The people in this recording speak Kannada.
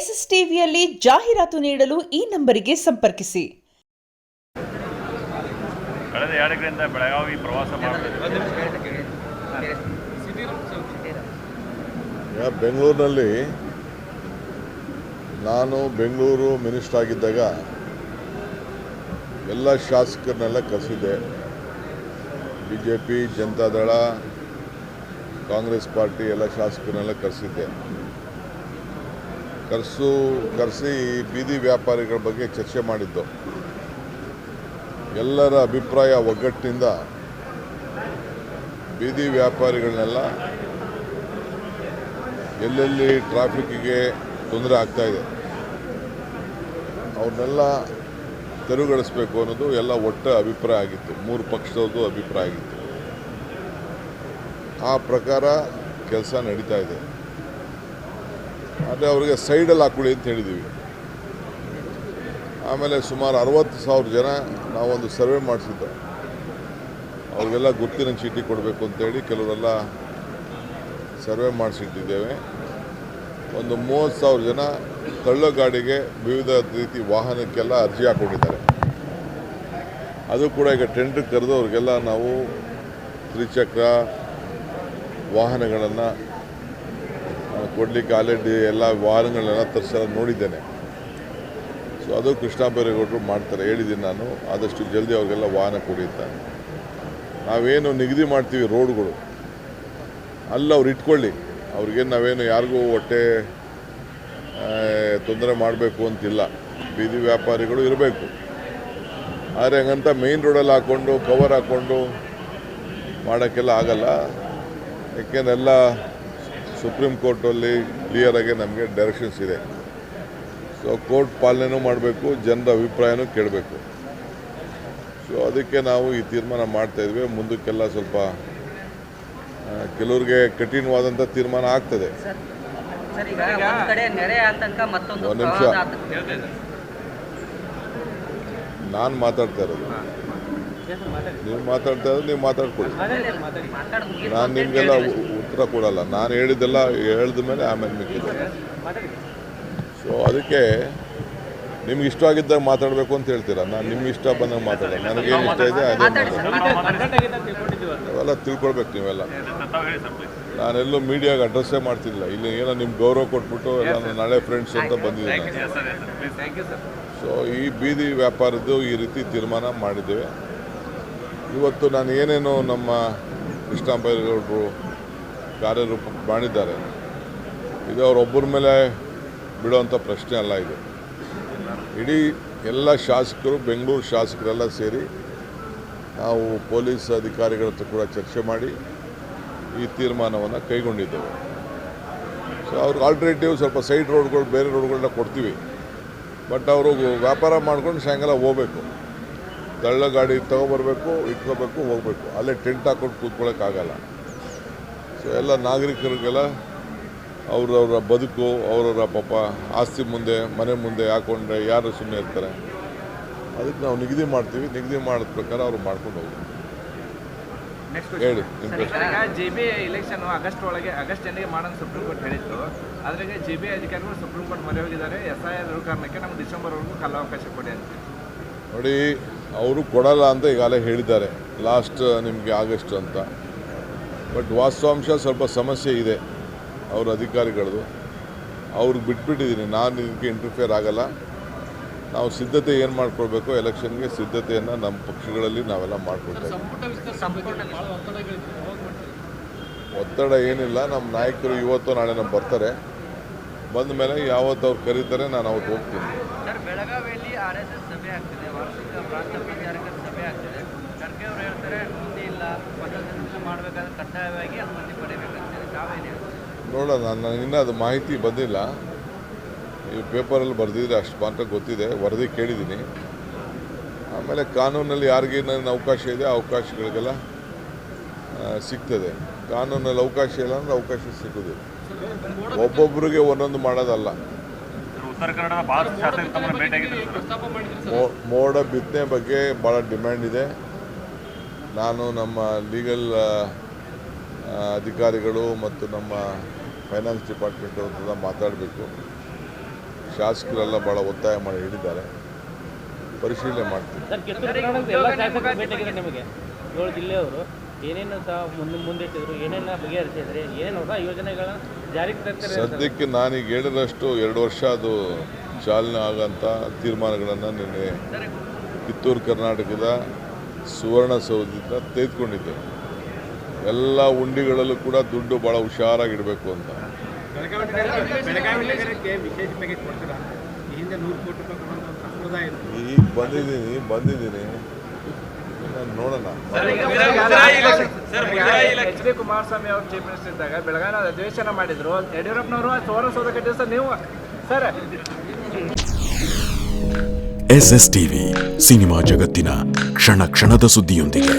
ಎಸ್ಎಸ್ ಟಿವಿಯಲ್ಲಿ ಜಾಹೀರಾತು ನೀಡಲು ಈ ನಂಬರಿಗೆ ಸಂಪರ್ಕಿಸಿ. ಕಳೆದ 2 ದಿನದಿಂದ ಬೆಳಗಾವಿ ಪ್ರವಾಸ ಬೆಂಗಳೂರಿನಲ್ಲಿ ನಾನು ಬೆಂಗಳೂರು ಮಿನಿಸ್ಟರ್ ಆಗಿದ್ದಾಗ ಎಲ್ಲ ಶಾಸಕರನ್ನೆಲ್ಲ ಕರೆಸಿದ್ದೆ. BJP, ಜನತಾದಳ, ಕಾಂಗ್ರೆಸ್ ಪಾರ್ಟಿ ಎಲ್ಲ ಶಾಸಕರನ್ನೆಲ್ಲ ಕರೆಸಿದ್ದೆ. ಕರೆಸಿ ಬೀದಿ ವ್ಯಾಪಾರಿಗಳ ಬಗ್ಗೆ ಚರ್ಚೆ ಮಾಡಿದ್ದು. ಎಲ್ಲರ ಅಭಿಪ್ರಾಯ ಒಗ್ಗಟ್ಟಿನಿಂದ ಬೀದಿ ವ್ಯಾಪಾರಿಗಳನ್ನೆಲ್ಲ ಎಲ್ಲೆಲ್ಲಿ ಟ್ರಾಫಿಕ್ಕಿಗೆ ತೊಂದರೆ ಆಗ್ತಾಯಿದೆ ಅವ್ರನ್ನೆಲ್ಲ ತೆರವುಗೊಳಿಸಬೇಕು ಅನ್ನೋದು ಎಲ್ಲ ಒಟ್ಟ ಅಭಿಪ್ರಾಯ ಆಗಿತ್ತು. 3 ಪಕ್ಷದವ್ರದ್ದು ಅಭಿಪ್ರಾಯ ಆಗಿತ್ತು. ಆ ಪ್ರಕಾರ ಕೆಲಸ ನಡೀತಾ ಇದೆ. ಆದರೆ ಅವರಿಗೆ ಸೈಡಲ್ಲಿ ಹಾಕೊಳ್ಳಿ ಅಂತ ಹೇಳಿದ್ದೀವಿ. ಆಮೇಲೆ ಸುಮಾರು 60,000 ಜನ ನಾವೊಂದು ಸರ್ವೆ ಮಾಡಿಸಿದ್ದು. ಅವ್ರಿಗೆಲ್ಲ ಗುರುತಿನ ಚೀಟಿ ಕೊಡಬೇಕು ಅಂತೇಳಿ ಕೆಲವರೆಲ್ಲ ಸರ್ವೆ ಮಾಡಿಸಿಟ್ಟಿದ್ದೇವೆ. ಒಂದು 30,000 ಜನ ತಳ್ಳೋ ಗಾಡಿಗೆ ವಿವಿಧ ರೀತಿ ವಾಹನಕ್ಕೆಲ್ಲ ಅರ್ಜಿ ಹಾಕ್ಕೊಂಡಿದ್ದಾರೆ. ಅದು ಕೂಡ ಈಗ ಟೆಂಡರ್ ಕರೆದು ಅವ್ರಿಗೆಲ್ಲ ನಾವು ತ್ರಿಚಕ್ರ ವಾಹನಗಳನ್ನು ಕೊಡಲಿಕ್ಕೆ ಆಲ್ರೆಡಿ ಎಲ್ಲ ವಾಹನಗಳನ್ನೆಲ್ಲ ತರಿಸಲು ನೋಡಿದ್ದೇನೆ. ಸೊ ಅದು ಕೃಷ್ಣ ಬೈರೇಗೌಡರು ಮಾಡ್ತಾರೆ, ಹೇಳಿದ್ದೀನಿ ನಾನು. ಆದಷ್ಟು ಜಲ್ದಿ ಅವ್ರಿಗೆಲ್ಲ ವಾಹನ ಕೊಡಿ ಅಂತ. ನಾವೇನು ನಿಗದಿ ಮಾಡ್ತೀವಿ ರೋಡ್ಗಳು ಅಲ್ಲಿ ಅವ್ರು ಇಟ್ಕೊಳ್ಳಿ. ಅವ್ರಿಗೇನು ನಾವೇನು ಯಾರಿಗೂ ಹೊಟ್ಟೆ ತೊಂದರೆ ಮಾಡಬೇಕು ಅಂತಿಲ್ಲ. ಬೀದಿ ವ್ಯಾಪಾರಿಗಳು ಇರಬೇಕು. ಆದರೆ ಹಂಗಂತ ಮೇಯ್ನ್ ರೋಡಲ್ಲಿ ಹಾಕ್ಕೊಂಡು ಕವರ್ ಹಾಕ್ಕೊಂಡು ಮಾಡೋಕ್ಕೆಲ್ಲ ಆಗಲ್ಲ. ಯಾಕೆಂದ್ರೆ ಎಲ್ಲ ಸುಪ್ರೀಂ ಕೋರ್ಟಲ್ಲಿ ಕ್ಲಿಯರಾಗಿ ನಮಗೆ ಡೈರೆಕ್ಷನ್ಸ್ ಇದೆ. ಸೊ ಕೋರ್ಟ್ ಪಾಲನೆನೂ ಮಾಡಬೇಕು, ಜನರ ಅಭಿಪ್ರಾಯನೂ ಕೇಳಬೇಕು. ಸೊ ಅದಕ್ಕೆ ನಾವು ಈ ತೀರ್ಮಾನ ಮಾಡ್ತಾಯಿದ್ವಿ. ಮುಂದಕ್ಕೆಲ್ಲ ಸ್ವಲ್ಪ ಕೆಲವ್ರಿಗೆ ಕಠಿಣವಾದಂಥ ತೀರ್ಮಾನ ಆಗ್ತದೆ. ಒಂದು ನಿಮಿಷ, ನಾನು ಮಾತಾಡ್ತಾ ಇರೋದು, ನೀವು ಮಾತಾಡ್ತಾ ಇರೋದು ನೀವು ಮಾತಾಡ್ಕೊಳ್ಳಿ. ನಾನು ನಿಮಗೆಲ್ಲ ಉತ್ತರ ಕೊಡಲ್ಲ. ನಾನು ಹೇಳಿದ್ದೆಲ್ಲ ಹೇಳಿದ ಮೇಲೆ ಆಮೇಲೆ ಮಿಕ್ಕಿದೆ. ಸೊ ಅದಕ್ಕೆ ನಿಮ್ಗೆ ಇಷ್ಟ ಆಗಿದ್ದಾಗ ಮಾತಾಡಬೇಕು ಅಂತ ಹೇಳ್ತೀರಾ. ನಾನು ನಿಮ್ಗೆ ಇಷ್ಟ ಬಂದಾಗ ಮಾತಾಡೋಲ್ಲ. ನನಗೇನು ಇಷ್ಟ ಇದೆ ಅವೆಲ್ಲ ತಿಳ್ಕೊಳ್ಬೇಕು ನೀವೆಲ್ಲ. ನಾನೆಲ್ಲೂ ಮೀಡಿಯಾಗೆ ಅಡ್ರೆಸ್ಸೇ ಮಾಡ್ತಿಲ್ಲ. ಇಲ್ಲಿ ಏನೋ ನಿಮ್ಗೆ ಗೌರವ ಕೊಟ್ಬಿಟ್ಟು ಎಲ್ಲ ನಾಳೆ ಫ್ರೆಂಡ್ಸ್ ಅಂತ ಬಂದಿದ್ದೀನಿ. ಸೊ ಈ ಬೀದಿ ವ್ಯಾಪಾರದ್ದು ಈ ರೀತಿ ತೀರ್ಮಾನ ಮಾಡಿದ್ದೇವೆ. ಇವತ್ತು ನಾನು ಏನೇನು ನಮ್ಮ ಕೃಷ್ಣ ಬೈರೇಗೌಡರು ಕಾರ್ಯರೂಪ ಮಾಡಿದ್ದಾರೆ, ಇದು ಅವರೊಬ್ಬರ ಮೇಲೆ ಬಿಡುವಂಥ ಪ್ರಶ್ನೆ ಅಲ್ಲ. ಇದು ಇಡೀ ಎಲ್ಲ ಶಾಸಕರು, ಬೆಂಗಳೂರು ಶಾಸಕರೆಲ್ಲ ಸೇರಿ ನಾವು ಪೊಲೀಸ್ ಅಧಿಕಾರಿಗಳ ಹತ್ರ ಕೂಡ ಚರ್ಚೆ ಮಾಡಿ ಈ ತೀರ್ಮಾನವನ್ನು ಕೈಗೊಂಡಿದ್ದೇವೆ. ಸೊ ಅವ್ರಿಗೆ ಆಲ್ಟರ್ನೇಟಿವ್ ಸ್ವಲ್ಪ ಸೈಡ್ ರೋಡ್ಗಳು, ಬೇರೆ ರೋಡ್ಗಳನ್ನ ಕೊಡ್ತೀವಿ. ಬಟ್ ಅವರು ವ್ಯಾಪಾರ ಮಾಡ್ಕೊಂಡು ಸಾಯಂಕಾಲ ಹೋಗಬೇಕು. ತಳ್ಳ ಗಾಡಿ ತೊಗೊಬರ್ಬೇಕು, ಇಟ್ಕೋಬೇಕು, ಹೋಗಬೇಕು. ಅಲ್ಲೇ ಟೆಂಟ್ ಹಾಕ್ಕೊಂಡು ಕೂತ್ಕೊಳ್ಳೋಕ್ಕಾಗಲ್ಲ. ಸೊ ಎಲ್ಲ ನಾಗರಿಕರಿಗೆಲ್ಲ ಅವರವರ ಬದುಕು, ಅವರವರ ಪಾಪ ಆಸ್ತಿ ಮುಂದೆ, ಮನೆ ಮುಂದೆ ಹಾಕ್ಕೊಂಡ್ರೆ ಯಾರು ಸುಮ್ಮನೆ ಇರ್ತಾರೆ. ಅದಕ್ಕೆ ನಾವು ನಿಗದಿ ಮಾಡ್ತೀವಿ. ನಿಗದಿ ಮಾಡಿದ ಪ್ರಕಾರ ಅವರು ಮಾಡ್ಕೊಂಡು ಹೋಗ್ಬೇಕು. ಹೇಳಿ ನಿಮ್ಮ ಪ್ರಶ್ನೆ. JB ಎಲೆಕ್ಷನ್ ಆಗಸ್ಟ್ ಎಂಡಿಗೆ ಮಾಡೋಣ ಸುಪ್ರೀಂ ಕೋರ್ಟ್ ಹೇಳಿತ್ತು. ಅದ್ರಾಗೆ JB ಅಧಿಕಾರಿಗಳು ಸುಪ್ರೀಂ ಕೋರ್ಟ್ ಮೊರೆ ಹೋಗಿದ್ದಾರೆ. SIR ಕಾರಣಕ್ಕೆ ನಮ್ಗೆ ಡಿಸೆಂಬರ್ವರೆಗೂ ಕಾಲಾವಕಾಶ ಕೊಡಿ ಅಂತ. ನೋಡಿ, ಅವರು ಕೊಡಲ್ಲ ಅಂತ ಈಗಾಗಲೇ ಹೇಳಿದ್ದಾರೆ, ಲಾಸ್ಟ್ ನಿಮಗೆ ಆಗಸ್ಟ್ ಅಂತ. ಬಟ್ ವಾಸ್ತವಾಂಶ ಸ್ವಲ್ಪ ಸಮಸ್ಯೆ ಇದೆ ಅವ್ರ ಅಧಿಕಾರಿಗಳದು. ಅವ್ರಿಗೆ ಬಿಟ್ಬಿಟ್ಟಿದ್ದೀನಿ. ನಾನು ಇದಕ್ಕೆ ಇಂಟರ್ಫಿಯರ್ ಆಗಲ್ಲ. ನಾವು ಸಿದ್ಧತೆ ಏನು ಮಾಡ್ಕೊಳ್ಬೇಕು, ಎಲೆಕ್ಷನ್ಗೆ ಸಿದ್ಧತೆಯನ್ನು ನಮ್ಮ ಪಕ್ಷಗಳಲ್ಲಿ ನಾವೆಲ್ಲ ಮಾಡ್ಕೊಳ್ತೇವೆ. ಒತ್ತಡ ಏನಿಲ್ಲ. ನಮ್ಮ ನಾಯಕರು ಇವತ್ತು ನಾಳೆ ನಮ್ಮ ಬರ್ತಾರೆ. ಬಂದ ಮೇಲೆ ಯಾವತ್ತು ಅವ್ರು ಕರೀತಾರೆ ನಾನು ಅವತ್ತು ಹೋಗ್ತೀನಿ. ಬೆಳಗಾವಿಯಲ್ಲಿ RSS ಸಭೆ ಆಗ್ತಿದೆ, ವಾರ್ಷಿಕ ಪ್ರಾಂತ ಪ್ರಚಾರಕರ ಸಭೆ ಆಗ್ತಿದೆ. ಖರ್ಗೆ ಅವರು ಹೇಳ್ತಾರೆ ಮುಂದೆ ಇಲ್ಲ, ಮಾಡಬೇಕಾದ್ರೆ ಕಡ್ಡಾಯವಾಗಿ ಅನುಮತಿ ಪಡೆಯಬೇಕಂತಾರೆ. ತಾವೇನು ನೋಡೋಣ. ನನಗಿನ್ನೂ ಅದು ಮಾಹಿತಿ ಬಂದಿಲ್ಲ. ಈ ಪೇಪರಲ್ಲಿ ಬರೆದಿದ್ರೆ ಅಷ್ಟು ಮಾತ್ರ ಗೊತ್ತಿದೆ. ವರದಿ ಕೇಳಿದ್ದೀನಿ. ಆಮೇಲೆ ಕಾನೂನಲ್ಲಿ ಯಾರಿಗೇನೇನು ಅವಕಾಶ ಇದೆ ಆ ಅವಕಾಶಗಳಿಗೆಲ್ಲ ಸಿಗ್ತದೆ. ಕಾನೂನಲ್ಲಿ ಅವಕಾಶ ಇಲ್ಲ ಅಂದರೆ ಅವಕಾಶ ಸಿಗೋದು. ಒಬ್ಬೊಬ್ಬರಿಗೆ ಒಂದೊಂದು ಮಾಡೋದಲ್ಲ. ಮೋಡ ಬಿತ್ತನೆ ಬಗ್ಗೆ ಭಾಳ ಡಿಮ್ಯಾಂಡ್ ಇದೆ. ನಾನು ನಮ್ಮ ಲೀಗಲ್ ಅಧಿಕಾರಿಗಳು ಮತ್ತು ನಮ್ಮ ಫೈನಾನ್ಸ್ ಡಿಪಾರ್ಟ್ಮೆಂಟ್ ಅವ್ರ ಮಾತಾಡಬೇಕು. ಶಾಸಕರೆಲ್ಲ ಭಾಳ ಒತ್ತಾಯ ಮಾಡಿ ಹೇಳಿದ್ದಾರೆ, ಪರಿಶೀಲನೆ ಮಾಡ್ತೀನಿ. ಸರ್, ಕಿತ್ತೂರು ಕರ್ನಾಟಕದ ಎಲ್ಲ ಶಾಸಕರು ಭೇಟಿಯಾಗಿದೆ ನಿಮಗೆ 7 ಜಿಲ್ಲೆಯವರು ಏನೇನು ಮುಂದಿಟ್ಟಿದ್ರು, ಏನೇನು ಬಗೆಹರಿಸಿದ್ರಿ, ಏನೇನು ಹೊಸ ಯೋಜನೆಗಳನ್ನ ಜಾರಿಗೆ ತರ್ತಾರೆ? ಸದ್ಯಕ್ಕೆ ನಾನೀಗ ಹೇಳಿದಷ್ಟು 2 ವರ್ಷ ಅದು ಚಾಲನೆ ಆಗೋಂಥ ತೀರ್ಮಾನಗಳನ್ನು ನಿನ್ನೆ ಕಿತ್ತೂರು ಕರ್ನಾಟಕದ ಸುವರ್ಣಸೌಧದಿಂದ ತೆಗೆದುಕೊಂಡಿದ್ದೆ. ಎಲ್ಲ ಉಂಡಿಗಳಲ್ಲೂ ಕೂಡ ದುಡ್ಡು ಭಾಳ ಹುಷಾರಾಗಿಡಬೇಕು ಅಂತ. ಈಗ ಬಂದಿದ್ದೀನಿ ನಾನು ನೋಡೋಣ. ಎಚ್ ಡಿ ಕುಮಾರಸ್ವಾಮಿ ಅವರು ಚೀಫ್ ಮಿನಿಸ್ಟರ್ ಇದ್ದಾಗ ಬೆಳಗಾವಿ ಅಧಿವೇಶನ ಮಾಡಿದ್ರು. ಯಡಿಯೂರಪ್ಪನವರು ಸುವರ್ಣಸೌಧ ಕಟ್ಟಿದ್ರು ಸರ್. ನೀವು ಸರ್ SS TV ಸಿನಿಮಾ ಜಗತ್ತಿನ ಕ್ಷಣ ಕ್ಷಣದ ಸುದ್ದಿಯೊಂದಿಗೆ.